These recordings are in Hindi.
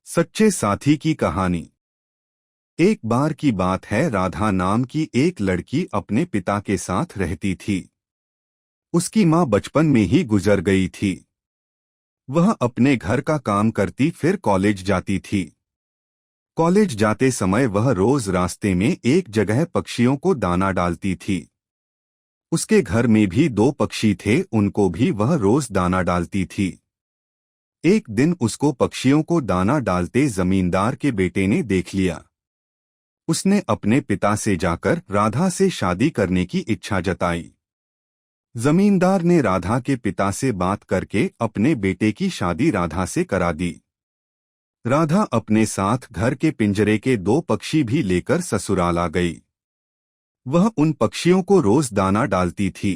सच्चे साथी की कहानी। एक बार की बात है, राधा नाम की एक लड़की अपने पिता के साथ रहती थी। उसकी माँ बचपन में ही गुजर गई थी। वह अपने घर का काम करती फिर कॉलेज जाती थी। कॉलेज जाते समय वह रोज रास्ते में एक जगह पक्षियों को दाना डालती थी। उसके घर में भी दो पक्षी थे, उनको भी वह रोज दाना डालती थी। एक दिन उसको पक्षियों को दाना डालते जमींदार के बेटे ने देख लिया। उसने अपने पिता से जाकर राधा से शादी करने की इच्छा जताई। जमींदार ने राधा के पिता से बात करके अपने बेटे की शादी राधा से करा दी। राधा अपने साथ घर के पिंजरे के दो पक्षी भी लेकर ससुराल आ गई। वह उन पक्षियों को रोज दाना डालती थी।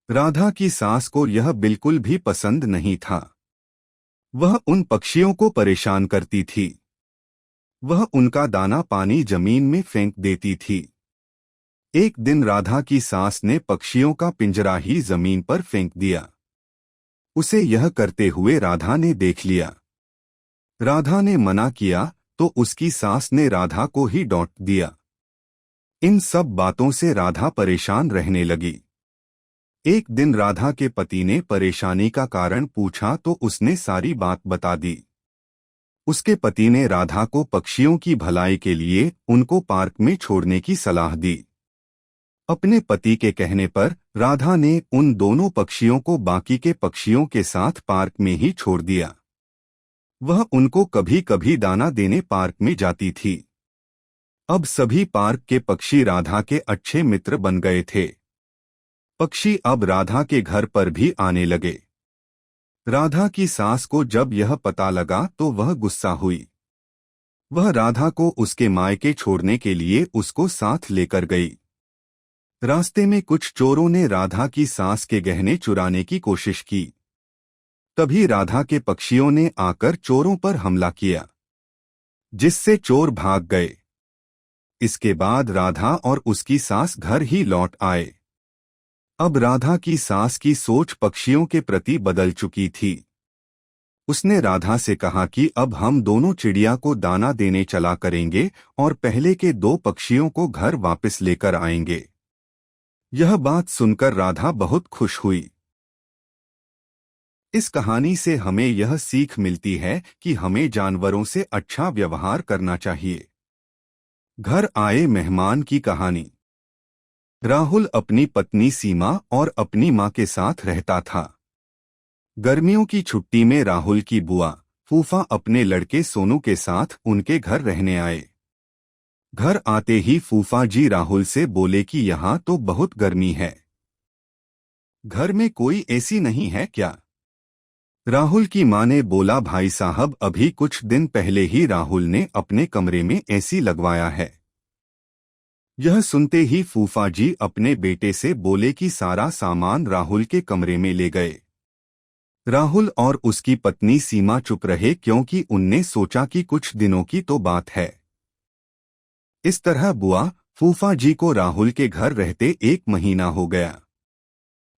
राधा की सास को यह बिल्कुल भी पसंद नहीं था। वह उन पक्षियों को परेशान करती थी। वह उनका दाना पानी जमीन में फेंक देती थी। एक दिन राधा की सास ने पक्षियों का पिंजरा ही जमीन पर फेंक दिया। उसे यह करते हुए राधा ने देख लिया। राधा ने मना किया तो उसकी सास ने राधा को ही डांट दिया। इन सब बातों से राधा परेशान रहने लगी। एक दिन राधा के पति ने परेशानी का कारण पूछा तो उसने सारी बात बता दी। उसके पति ने राधा को पक्षियों की भलाई के लिए उनको पार्क में छोड़ने की सलाह दी। अपने पति के कहने पर राधा ने उन दोनों पक्षियों को बाकी के पक्षियों के साथ पार्क में ही छोड़ दिया। वह उनको कभी कभी दाना देने पार्क में जाती थी। अब सभी पार्क के पक्षी राधा के अच्छे मित्र बन गए थे। पक्षी अब राधा के घर पर भी आने लगे। राधा की सास को जब यह पता लगा तो वह गुस्सा हुई। वह राधा को उसके मायके छोड़ने के लिए उसको साथ लेकर गई। रास्ते में कुछ चोरों ने राधा की सास के गहने चुराने की कोशिश की। तभी राधा के पक्षियों ने आकर चोरों पर हमला किया, जिससे चोर भाग गए। इसके बाद राधा और उसकी सास घर ही लौट आए। अब राधा की सास की सोच पक्षियों के प्रति बदल चुकी थी। उसने राधा से कहा कि अब हम दोनों चिड़िया को दाना देने चला करेंगे और पहले के दो पक्षियों को घर वापस लेकर आएंगे। यह बात सुनकर राधा बहुत खुश हुई। इस कहानी से हमें यह सीख मिलती है कि हमें जानवरों से अच्छा व्यवहार करना चाहिए। घर आए मेहमान की कहानी। राहुल अपनी पत्नी सीमा और अपनी मां के साथ रहता था। गर्मियों की छुट्टी में राहुल की बुआ फूफा अपने लड़के सोनू के साथ उनके घर रहने आए। घर आते ही फूफा जी राहुल से बोले कि यहाँ तो बहुत गर्मी है, घर में कोई एसी नहीं है क्या? राहुल की मां ने बोला, भाई साहब अभी कुछ दिन पहले ही राहुल ने अपने कमरे में एसी लगवाया है। यह सुनते ही फूफा जी अपने बेटे से बोले कि सारा सामान राहुल के कमरे में ले गए। राहुल और उसकी पत्नी सीमा चुप रहे क्योंकि उनने सोचा कि कुछ दिनों की तो बात है। इस तरह बुआ फूफा जी को राहुल के घर रहते 1 महीना हो गया।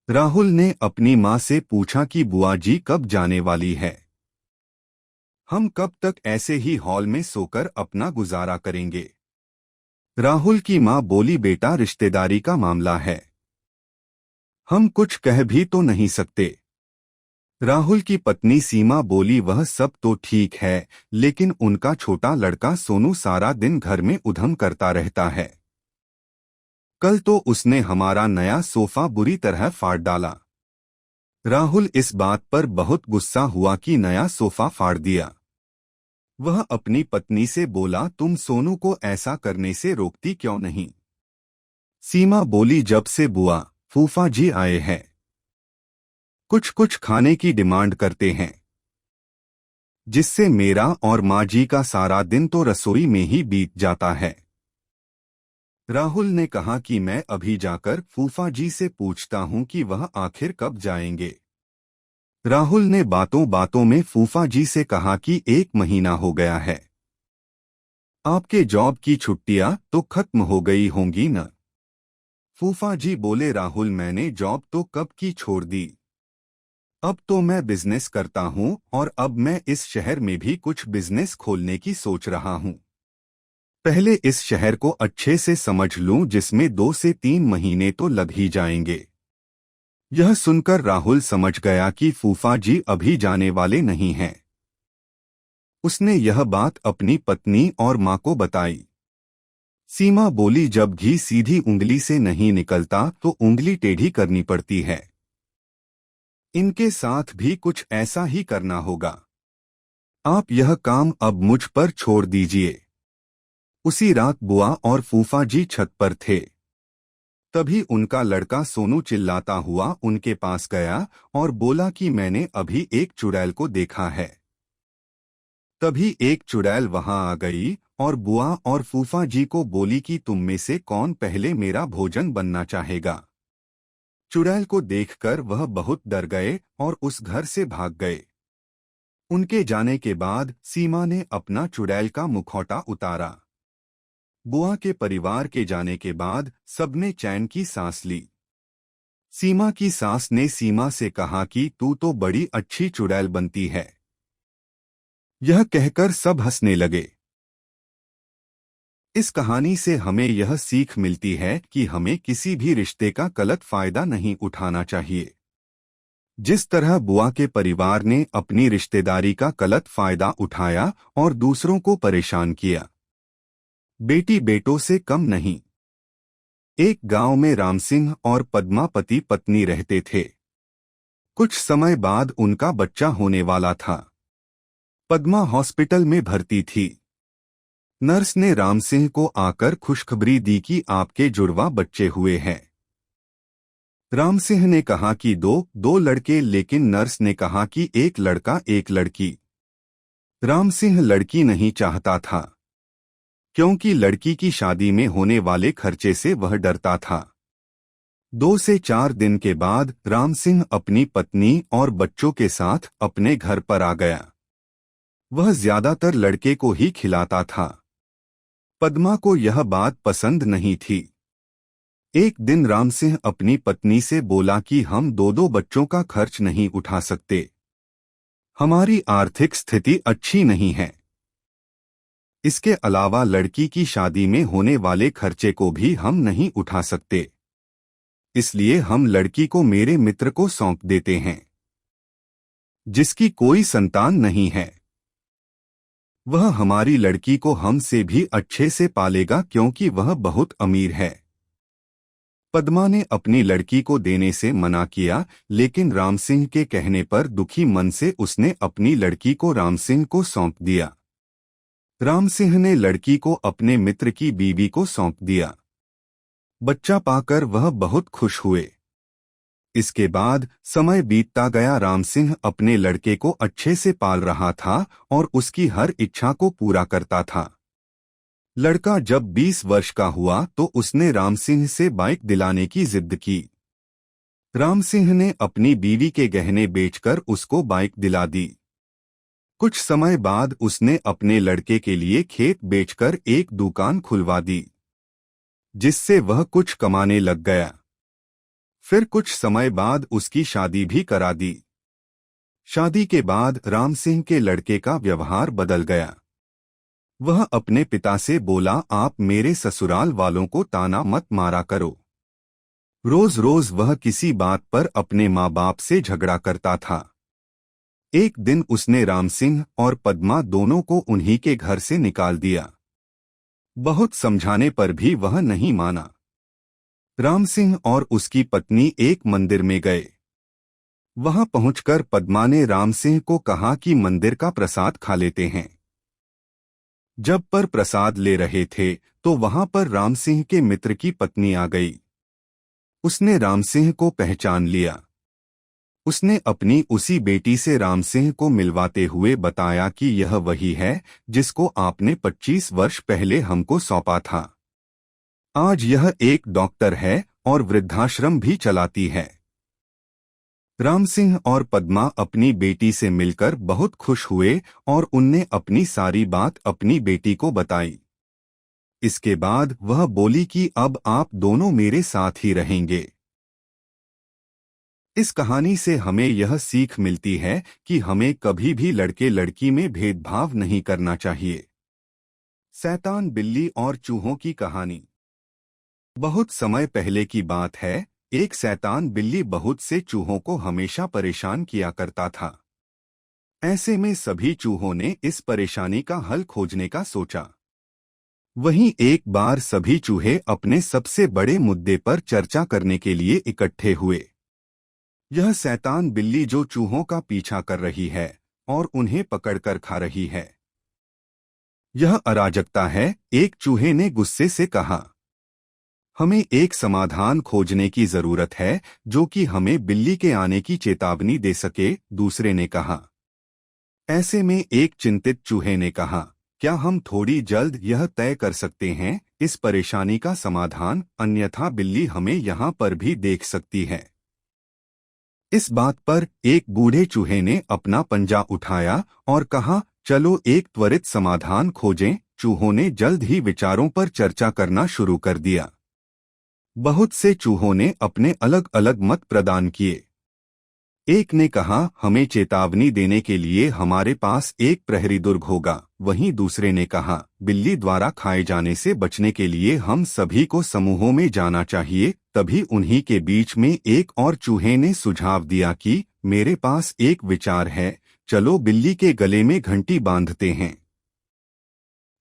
राहुल ने अपनी मां से पूछा कि बुआ जी कब जाने वाली है? हम कब तक ऐसे ही हॉल में सोकर अपना गुजारा करेंगे? राहुल की मां बोली, बेटा रिश्तेदारी का मामला है, हम कुछ कह भी तो नहीं सकते। राहुल की पत्नी सीमा बोली, वह सब तो ठीक है, लेकिन उनका छोटा लड़का सोनू सारा दिन घर में उधम करता रहता है। कल तो उसने हमारा नया सोफा बुरी तरह फाड़ डाला। राहुल इस बात पर बहुत गुस्सा हुआ कि नया सोफा फाड़ दिया। वह अपनी पत्नी से बोला, तुम सोनू को ऐसा करने से रोकती क्यों नहीं? सीमा बोली, जब से बुआ फूफा जी आए हैं कुछ कुछ खाने की डिमांड करते हैं, जिससे मेरा और माँ जी का सारा दिन तो रसोई में ही बीत जाता है। राहुल ने कहा कि मैं अभी जाकर फूफा जी से पूछता हूँ कि वह आखिर कब जाएंगे। राहुल ने बातों बातों में फूफा जी से कहा कि 1 महीना हो गया है, आपके जॉब की छुट्टियां तो खत्म हो गई होंगी न? फूफा जी बोले, राहुल मैंने जॉब तो कब की छोड़ दी, अब तो मैं बिजनेस करता हूँ और अब मैं इस शहर में भी कुछ बिजनेस खोलने की सोच रहा हूँ। पहले इस शहर को अच्छे से समझ लूं, जिसमें 2 से 3 महीने तो लग ही जाएंगे। यह सुनकर राहुल समझ गया कि फूफा जी अभी जाने वाले नहीं हैं। उसने यह बात अपनी पत्नी और माँ को बताई। सीमा बोली, जब घी सीधी उंगली से नहीं निकलता तो उंगली टेढ़ी करनी पड़ती है। इनके साथ भी कुछ ऐसा ही करना होगा। आप यह काम अब मुझ पर छोड़ दीजिए। उसी रात बुआ और फूफा जी छत पर थे। तभी उनका लड़का सोनू चिल्लाता हुआ उनके पास गया और बोला कि मैंने अभी एक चुड़ैल को देखा है। तभी एक चुड़ैल वहां आ गई और बुआ और फूफा जी को बोली कि तुम में से कौन पहले मेरा भोजन बनना चाहेगा। चुड़ैल को देखकर वह बहुत डर गए और उस घर से भाग गए। उनके जाने के बाद सीमा ने अपना चुड़ैल का मुखौटा उतारा। बुआ के परिवार के जाने के बाद सबने चैन की सांस ली। सीमा की सास ने सीमा से कहा कि तू तो बड़ी अच्छी चुड़ैल बनती है। यह कहकर सब हंसने लगे। इस कहानी से हमें यह सीख मिलती है कि हमें किसी भी रिश्ते का गलत फायदा नहीं उठाना चाहिए। जिस तरह बुआ के परिवार ने अपनी रिश्तेदारी का गलत फायदा उठाया और दूसरों को परेशान किया। बेटी बेटों से कम नहीं। एक गांव में रामसिंह और पद्मा पति पत्नी रहते थे। कुछ समय बाद उनका बच्चा होने वाला था। पद्मा हॉस्पिटल में भर्ती थी। नर्स ने रामसिंह को आकर खुशखबरी दी कि आपके जुड़वा बच्चे हुए हैं। रामसिंह ने कहा कि दो लड़के, लेकिन नर्स ने कहा कि एक लड़का एक लड़की। रामसिंह लड़की नहीं चाहता था, क्योंकि लड़की की शादी में होने वाले खर्चे से वह डरता था। 2 से 4 दिन के बाद रामसिंह अपनी पत्नी और बच्चों के साथ अपने घर पर आ गया। वह ज्यादातर लड़के को ही खिलाता था। पद्मा को यह बात पसंद नहीं थी। एक दिन रामसिंह अपनी पत्नी से बोला कि हम दो बच्चों का खर्च नहीं उठा सकते। हमारी आर्थिक स्थिति अच्छी नहीं है। इसके अलावा लड़की की शादी में होने वाले खर्चे को भी हम नहीं उठा सकते। इसलिए हम लड़की को मेरे मित्र को सौंप देते हैं, जिसकी कोई संतान नहीं है। वह हमारी लड़की को हमसे भी अच्छे से पालेगा, क्योंकि वह बहुत अमीर है। पद्मा ने अपनी लड़की को देने से मना किया, लेकिन रामसिंह के कहने पर दुखी मन से उसने अपनी लड़की को रामसिंह को सौंप दिया। रामसिंह ने लड़की को अपने मित्र की बीवी को सौंप दिया। बच्चा पाकर वह बहुत खुश हुए। इसके बाद समय बीतता गया। रामसिंह अपने लड़के को अच्छे से पाल रहा था और उसकी हर इच्छा को पूरा करता था। लड़का जब 20 वर्ष का हुआ तो उसने रामसिंह से बाइक दिलाने की जिद की। रामसिंह ने अपनी बीवी के गहने बेचकर उसको बाइक दिला दी। कुछ समय बाद उसने अपने लड़के के लिए खेत बेचकर एक दुकान खुलवा दी, जिससे वह कुछ कमाने लग गया। फिर कुछ समय बाद उसकी शादी भी करा दी। शादी के बाद रामसिंह के लड़के का व्यवहार बदल गया। वह अपने पिता से बोला, आप मेरे ससुराल वालों को ताना मत मारा करो। रोज रोज वह किसी बात पर अपने माँ बाप से झगड़ा करता था। एक दिन उसने रामसिंह और पद्मा दोनों को उन्हीं के घर से निकाल दिया। बहुत समझाने पर भी वह नहीं माना। रामसिंह और उसकी पत्नी एक मंदिर में गए। वहां पहुंचकर पद्मा ने रामसिंह को कहा कि मंदिर का प्रसाद खा लेते हैं। जब पर प्रसाद ले रहे थे तो वहां पर रामसिंह के मित्र की पत्नी आ गई। उसने रामसिंह को पहचान लिया। उसने अपनी उसी बेटी से रामसिंह को मिलवाते हुए बताया कि यह वही है जिसको आपने 25 वर्ष पहले हमको सौंपा था। आज यह एक डॉक्टर है और वृद्धाश्रम भी चलाती है। रामसिंह और पद्मा अपनी बेटी से मिलकर बहुत खुश हुए और उनने अपनी सारी बात अपनी बेटी को बताई। इसके बाद वह बोली कि अब आप दोनों मेरे साथ ही रहेंगे। इस कहानी से हमें यह सीख मिलती है कि हमें कभी भी लड़के लड़की में भेदभाव नहीं करना चाहिए। शैतान बिल्ली और चूहों की कहानी। बहुत समय पहले की बात है, एक शैतान बिल्ली बहुत से चूहों को हमेशा परेशान किया करता था। ऐसे में सभी चूहों ने इस परेशानी का हल खोजने का सोचा। वहीं एक बार सभी चूहे अपने सबसे बड़े मुद्दे पर चर्चा करने के लिए इकट्ठे हुए। यह शैतान बिल्ली जो चूहों का पीछा कर रही है और उन्हें पकड़कर खा रही है, यह अराजकता है। एक चूहे ने गुस्से से कहा, हमें एक समाधान खोजने की जरूरत है जो कि हमें बिल्ली के आने की चेतावनी दे सके। दूसरे ने कहा। ऐसे में एक चिंतित चूहे ने कहा, क्या हम थोड़ी जल्द यह तय कर सकते हैं इस परेशानी का समाधान, अन्यथा बिल्ली हमें यहाँ पर भी देख सकती है। इस बात पर एक बूढ़े चूहे ने अपना पंजा उठाया और कहा, चलो एक त्वरित समाधान खोजें। चूहों ने जल्द ही विचारों पर चर्चा करना शुरू कर दिया। बहुत से चूहों ने अपने अलग अलग मत प्रदान किए। एक ने कहा, हमें चेतावनी देने के लिए हमारे पास एक प्रहरी दुर्ग होगा। वहीं दूसरे ने कहा, बिल्ली द्वारा खाए जाने से बचने के लिए हम सभी को समूहों में जाना चाहिए। तभी उन्हीं के बीच में एक और चूहे ने सुझाव दिया कि मेरे पास एक विचार है, चलो बिल्ली के गले में घंटी बांधते हैं।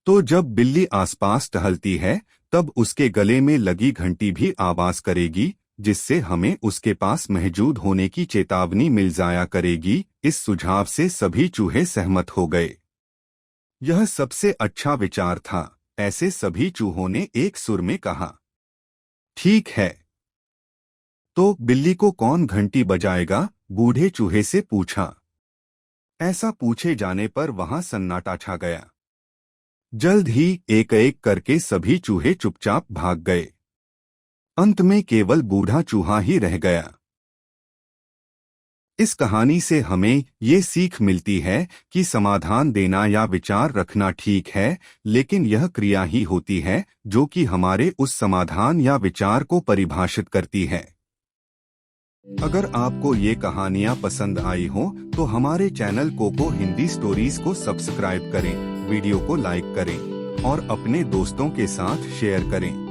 तो जब बिल्ली आसपास टहलती है तब उसके गले में लगी घंटी भी आवाज करेगी, जिससे हमें उसके पास मौजूद होने की चेतावनी मिल जाया करेगी। इस सुझाव से सभी चूहे सहमत हो गए। यह सबसे अच्छा विचार था। ऐसे सभी चूहों ने एक सुर में कहा, ठीक है। तो बिल्ली को कौन घंटी बजाएगा? बूढ़े चूहे से पूछा। ऐसा पूछे जाने पर वहां सन्नाटा छा गया। जल्द ही एक एक करके सभी चूहे चुपचाप भाग गए। अंत में केवल बूढ़ा चूहा ही रह गया। इस कहानी से हमें ये सीख मिलती है कि समाधान देना या विचार रखना ठीक है, लेकिन यह क्रिया ही होती है जो कि हमारे उस समाधान या विचार को परिभाषित करती है। अगर आपको ये कहानियाँ पसंद आई हो तो हमारे चैनल कोको हिंदी स्टोरीज को सब्सक्राइब करें, वीडियो को लाइक करें और अपने दोस्तों के साथ शेयर करें।